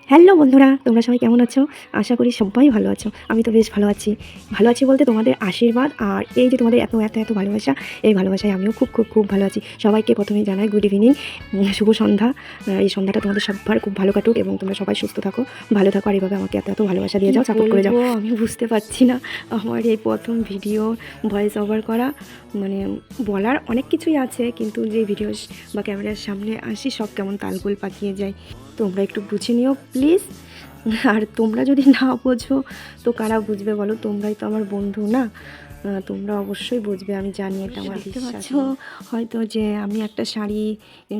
Hello বন্ধুরা, তোমরা সবাই কেমন আছো? আশা করি সবাই ভালো আছো। আমি তো বেশ ভালো আছি। ভালো আছি বলতে তোমাদের আশীর্বাদ আর এই যে তোমাদের এত এত এত ভালোবাসা, এই ভালোবাসায় আমিও খুব খুব খুব ভালো আছি। সবাইকে প্রথমেই জানাই গুড ইভিনিং, শুভ সন্ধ্যা। এই সন্ধ্যাটা তোমাদের সবার খুব ভালো কাটুক এবং তোমরা সবাই সুস্থ থাকো, ভালো থাকো আর এইভাবে আমাকে এত এত ভালোবাসা দিয়ে যাও, সাপোর্ট করে যাও। আমি বুঝতে পারছি না, আমার এই প্রথম ভিডিও ভয়েস ওভার করা, মানে বলার অনেক কিছুই আছে, কিন্তু যে ভিডিও বা ক্যামেরার সামনে আসি সব কেমন তালগোল পাকিয়ে যায়। তোমরা একটু বুঝে নিও প্লিজ। আর তোমরা যদি না বোঝো তো কারা বুঝবে বলো? তোমরাই তো আমার বন্ধু না? তোমরা অবশ্যই বুঝবে, আমি জানি, এটা আমার বিশ্বাস। হয়তো যে আমি একটা শাড়ি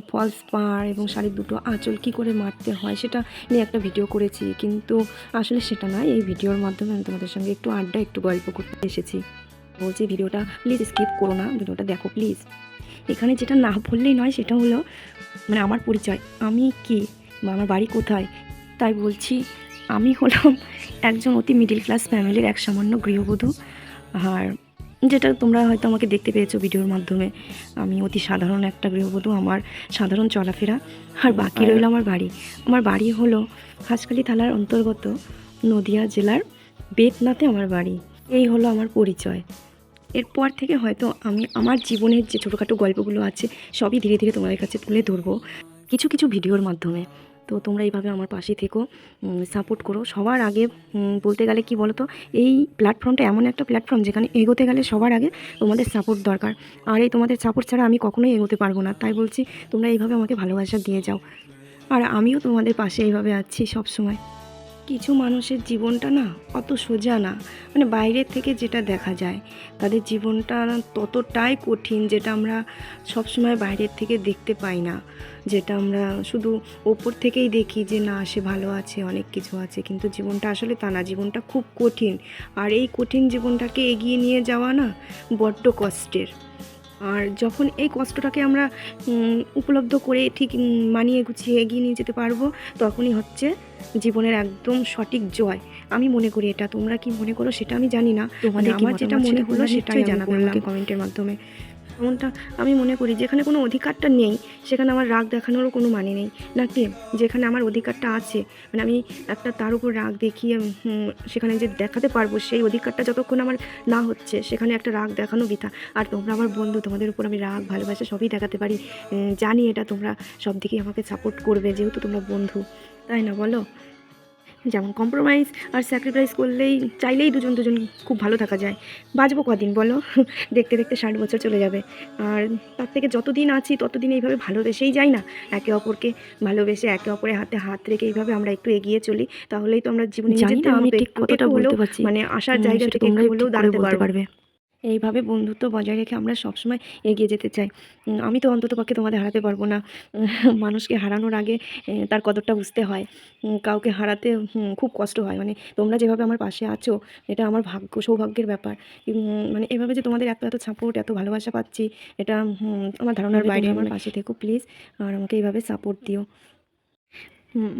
ফলস পাড় এবং শাড়ির দুটো আঁচল কী করে মারতে হয় সেটা নিয়ে একটা ভিডিও করেছি, কিন্তু আসলে সেটা না। এই ভিডিওর মাধ্যমে আমি তোমাদের সঙ্গে একটু আড্ডা, একটু গল্প করতে এসেছি। বলছি ভিডিওটা প্লিজ স্কিপ করো না, ভিডিওটা দেখো প্লিজ। এখানে যেটা না বললেই নয় সেটা হলো মানে আমার পরিচয়, আমি কি বা আমার বাড়ি কোথায়। তাই বলছি, আমি হলাম একজন অতি মিডিল ক্লাস ফ্যামিলির এক সামান্য গৃহবধূ। আর যেটা তোমরা হয়তো আমাকে দেখতে পেয়েছো ভিডিওর মাধ্যমে, আমি অতি সাধারণ একটা গৃহবধূ, আমার সাধারণ চলাফেরা। আর বাকি রইল আমার বাড়ি। আমার বাড়ি হলো হাঁসখালি থানার অন্তর্গত নদিয়া জেলার বেতনাতে আমার বাড়ি। এই হলো আমার পরিচয়। এরপর থেকে হয়তো আমি আমার জীবনের যে ছোটোখাটো গল্পগুলো আছে সবই ধীরে ধীরে তোমাদের কাছে তুলে ধরবো কিছু কিছু ভিডিওর মাধ্যমে। তো তোমরা এইভাবে আমার পাশে থেকো, সাপোর্ট করো। সবার আগে বলতে গেলে কি বলো তো, এই প্ল্যাটফর্মটা এমন একটা প্ল্যাটফর্ম যেখানে এগোতে গেলে সবার আগে তোমাদের সাপোর্ট দরকার। আর এই তোমাদের সাপোর্ট ছাড়া আমি কখনোই এগোতে পারবো না। তাই বলছি, তোমরা এইভাবে আমাকে ভালোবাসা দিয়ে যাও। আর আমিও তোমাদের পাশে এইভাবে আছি সব সময়। কিছু মানুষের জীবনটা না অত সোজা না, মানে বাইরের থেকে যেটা দেখা যায় তাদের জীবনটা ততটাই কঠিন, যেটা আমরা সবসময় বাইরের থেকে দেখতে পাই না, যেটা আমরা শুধু ওপর থেকেই দেখি যে না সে ভালো আছে, অনেক কিছু আছে, কিন্তু জীবনটা আসলে তা না। জীবনটা খুব কঠিন, আর এই কঠিন জীবনটাকে এগিয়ে নিয়ে যাওয়া না বড্ড কষ্টের। আর যখন এই কষ্টটাকে আমরা উপলব্ধ করে ঠিক মানিয়ে গুছিয়ে এগিয়ে নিয়ে যেতে পারবো, তখনই হচ্ছে জীবনের একদম সঠিক জয়। আমি মনে করি এটা, তোমরা কি মনে করো সেটা আমি জানি না। তোমাদের আমার যেটা মনে হলো সেটাই জানাবে আমাকে কমেন্টের মাধ্যমে। এমনটা আমি মনে করি, যেখানে কোনো অধিকারটা নেই সেখানে আমার রাগ দেখানোরও কোনো মানে নেই নাকি? যেখানে আমার অধিকারটা আছে, মানে আমি একটা তার উপর রাগ দেখিয়ে সেখানে যে দেখাতে পারবো, সেই অধিকারটা যতক্ষণ আমার না হচ্ছে সেখানে একটা রাগ দেখানো বৃথা। আর তোমরা আমার বন্ধু, তোমাদের উপর আমি রাগ ভালোবাসা সবই দেখাতে পারি। জানি এটা তোমরা সব দিকেই আমাকে সাপোর্ট করবে, যেহেতু তোমরা বন্ধু, তাই না বলো? যেমন কম্প্রোমাইজ আর স্যাক্রিফাইস করলেই চাইলেই দুজন দুজন খুব ভালো থাকা যায়। বাঁচবো কদিন বলো? দেখতে দেখতে 60 বছর চলে যাবে। আর তার থেকে যতদিন আছি ততদিন এইভাবে ভালোবেসেই যাই না, একে অপরকে ভালোবেসে একে অপরের হাতে হাত রেখে এইভাবে আমরা একটু এগিয়ে চলি, তাহলেই তো আমরা জীবনে নিজেদের মতো কতটা বলতে পারছি, মানে আসার জায়গা থেকে একটু হলেও দাঁড়াতে পারবে। এইভাবে বন্ধুত্ব বজায় রেখে আমরা সবসময় এগিয়ে যেতে চাই। আমি তো অন্ততপক্ষে তোমাদের হারাতে পারবো না। মানুষকে হারানোর আগে তার কদরটা বুঝতে হয়। কাউকে হারাতে খুব কষ্ট হয়। মানে তোমরা যেভাবে আমার পাশে আছো, এটা আমার ভাগ্য, সৌভাগ্যের ব্যাপার। মানে এভাবে যে তোমাদের এত এত সাপোর্ট, এত ভালোবাসা পাচ্ছি, এটা আমার ধারণার বাইরে। আমার পাশে থেকো প্লিজ, আর আমাকে এইভাবে সাপোর্ট দিও।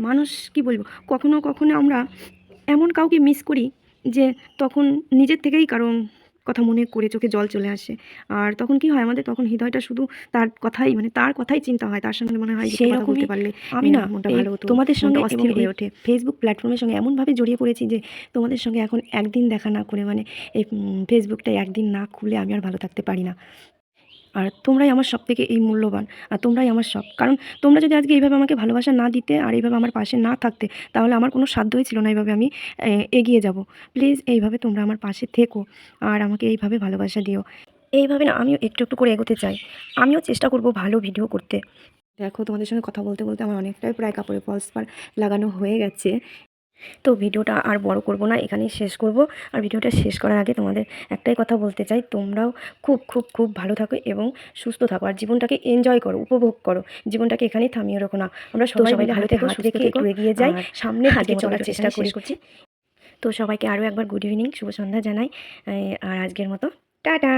মানুষ কি বলবো, কখনো কখনো আমরা এমন কাউকে মিস করি যে তখন নিজের থেকেই কারণ কথা মনে করে চোখে জল চলে আসে। আর তখন কি হয় আমাদের, তখন হৃদয়টা শুধু তার কথাই, মানে তার কথাই চিন্তা হয়, তার সঙ্গে মনে হয় সেই কথা বলতে পারলে আমি না মনটা ভালো হতো, তোমাদের সঙ্গে অস্থির হয়ে ওঠে। ফেসবুক প্ল্যাটফর্মের সঙ্গে এমনভাবে জড়িয়ে পড়েছি যে তোমাদের সঙ্গে এখন একদিন দেখা না করে, মানে এই ফেসবুকটা একদিন না খুলে আমি আর ভালো থাকতে পারি না। আর তোমরাই আমার সবথেকে এই মূল্যবান, আর তোমরাই আমার সব। কারণ তোমরা যদি আজকে এইভাবে আমাকে ভালোবাসা না দিতে আর এইভাবে আমার পাশে না থাকতে, তাহলে আমার কোনো সাধ্যই ছিল না এইভাবে আমি এগিয়ে যাব। প্লিজ এইভাবে তোমরা আমার পাশে থেকো আর আমাকে এইভাবে ভালোবাসা দিও। এইভাবে না আমিও একটু একটু করে এগোতে চাই। আমিও চেষ্টা করব ভালো ভিডিও করতে। দেখো, তোমাদের সঙ্গে কথা বলতে বলতে আমার অনেকটাই প্রায় কাপড়ে ফলস পাড় লাগানো হয়ে গেছে। তো ভিডিওটা আর বড় করব না, এখানেই শেষ করব। আর ভিডিওটা শেষ করার আগে তোমাদের একটাই কথা বলতে চাই, তোমরাও খুব খুব খুব ভালো থাকো এবং সুস্থ থাকো, আর জীবনটাকে এনজয় করো, উপভোগ করো। জীবনটাকে এখানেই থামিয়ে রাখো না। আমরা সবাই ভালো থেকো, সুস্থ থেকো, একটু এগিয়ে যাই, সামনে দিকে চলার চেষ্টা করছি। তো সবাইকে আরও একবার গুড ইভিনিং, শুভ সন্ধ্যা জানাই। আর আজকের মতো টাটা।